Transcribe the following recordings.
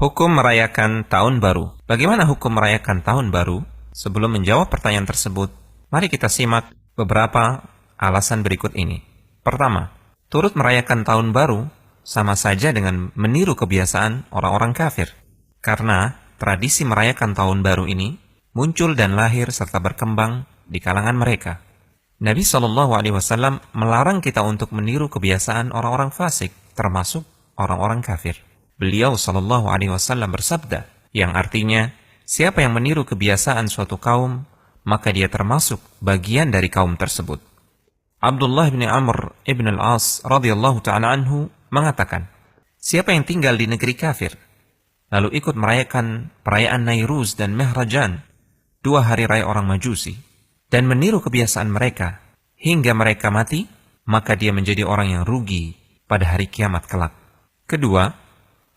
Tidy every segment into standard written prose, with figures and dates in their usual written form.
Hukum merayakan Tahun Baru. Bagaimana hukum merayakan Tahun Baru? Sebelum menjawab pertanyaan tersebut, mari kita simak beberapa alasan berikut ini. Pertama, turut merayakan Tahun Baru sama saja dengan meniru kebiasaan orang-orang kafir. Karena tradisi merayakan Tahun Baru ini muncul dan lahir serta berkembang di kalangan mereka. Nabi SAW melarang kita untuk meniru kebiasaan orang-orang fasik, termasuk orang-orang kafir. Beliau SAW bersabda, yang artinya, siapa yang meniru kebiasaan suatu kaum, maka dia termasuk bagian dari kaum tersebut. Abdullah bin Amr ibn al-As radhiyallahu ta'ala anhu mengatakan, siapa yang tinggal di negeri kafir, lalu ikut merayakan perayaan Nairuz dan Mehrajan, 2 hari raya orang Majusi, dan meniru kebiasaan mereka hingga mereka mati, maka dia menjadi orang yang rugi pada hari kiamat kelak. Kedua,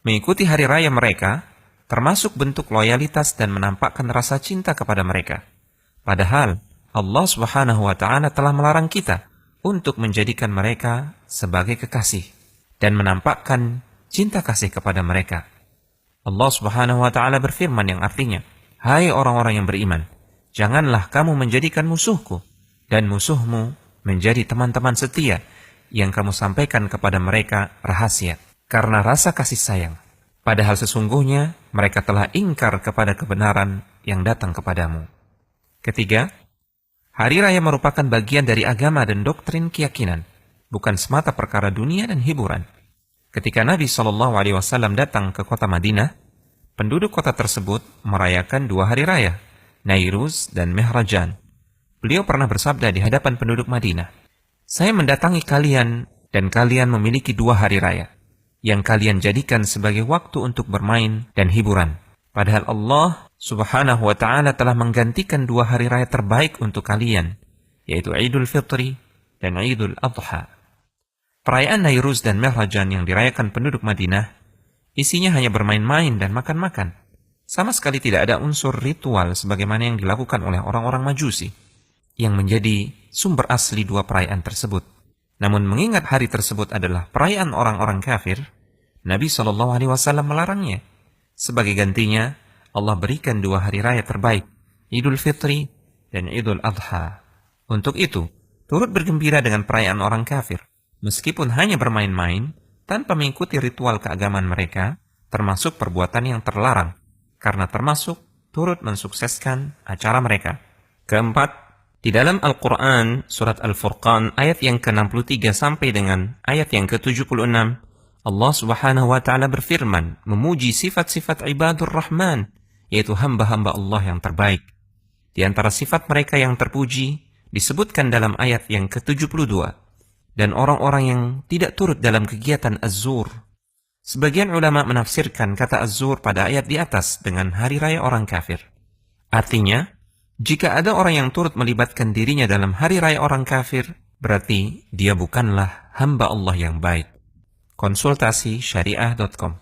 mengikuti hari raya mereka termasuk bentuk loyalitas dan menampakkan rasa cinta kepada mereka. Padahal Allah Subhanahu wa Ta'ala telah melarang kita untuk menjadikan mereka sebagai kekasih dan menampakkan cinta kasih kepada mereka. Allah Subhanahu wa Ta'ala berfirman yang artinya, hai orang-orang yang beriman, janganlah kamu menjadikan musuhku dan musuhmu menjadi teman-teman setia yang kamu sampaikan kepada mereka rahasia karena rasa kasih sayang. Padahal sesungguhnya mereka telah ingkar kepada kebenaran yang datang kepadamu. Ketiga, hari raya merupakan bagian dari agama dan doktrin keyakinan, bukan semata perkara dunia dan hiburan. Ketika Nabi SAW datang ke kota Madinah, penduduk kota tersebut merayakan 2 hari raya, Nairuz dan Mehrajan. Beliau pernah bersabda di hadapan penduduk Madinah, saya mendatangi kalian dan kalian memiliki 2 hari raya, yang kalian jadikan sebagai waktu untuk bermain dan hiburan. Padahal Allah Subhanahu wa Ta'ala telah menggantikan 2 hari raya terbaik untuk kalian, yaitu Idul Fitri dan Idul Adha. Perayaan Nairuz dan Mehrajan yang dirayakan penduduk Madinah, isinya hanya bermain-main dan makan-makan. Sama sekali tidak ada unsur ritual sebagaimana yang dilakukan oleh orang-orang Majusi, yang menjadi sumber asli 2 perayaan tersebut. Namun mengingat hari tersebut adalah perayaan orang-orang kafir, Nabi SAW melarangnya. Sebagai gantinya, Allah berikan 2 hari raya terbaik, Idul Fitri dan Idul Adha. Untuk itu, turut bergembira dengan perayaan orang kafir, meskipun hanya bermain-main, tanpa mengikuti ritual keagamaan mereka, termasuk perbuatan yang terlarang, karena termasuk turut mensukseskan acara mereka. Keempat, di dalam Al-Quran, surat Al-Furqan, ayat yang ke-63 sampai dengan ayat yang ke-76, Allah Subhanahu wa Ta'ala berfirman, memuji sifat-sifat ibadur Rahman, yaitu hamba-hamba Allah yang terbaik. Di antara sifat mereka yang terpuji, disebutkan dalam ayat yang ke-72, dan orang-orang yang tidak turut dalam kegiatan Az-Zur. Sebagian ulama menafsirkan kata Az-Zur pada ayat di atas dengan hari raya orang kafir. Artinya, jika ada orang yang turut melibatkan dirinya dalam hari raya orang kafir, berarti dia bukanlah hamba Allah yang baik. Konsultasi syariah.com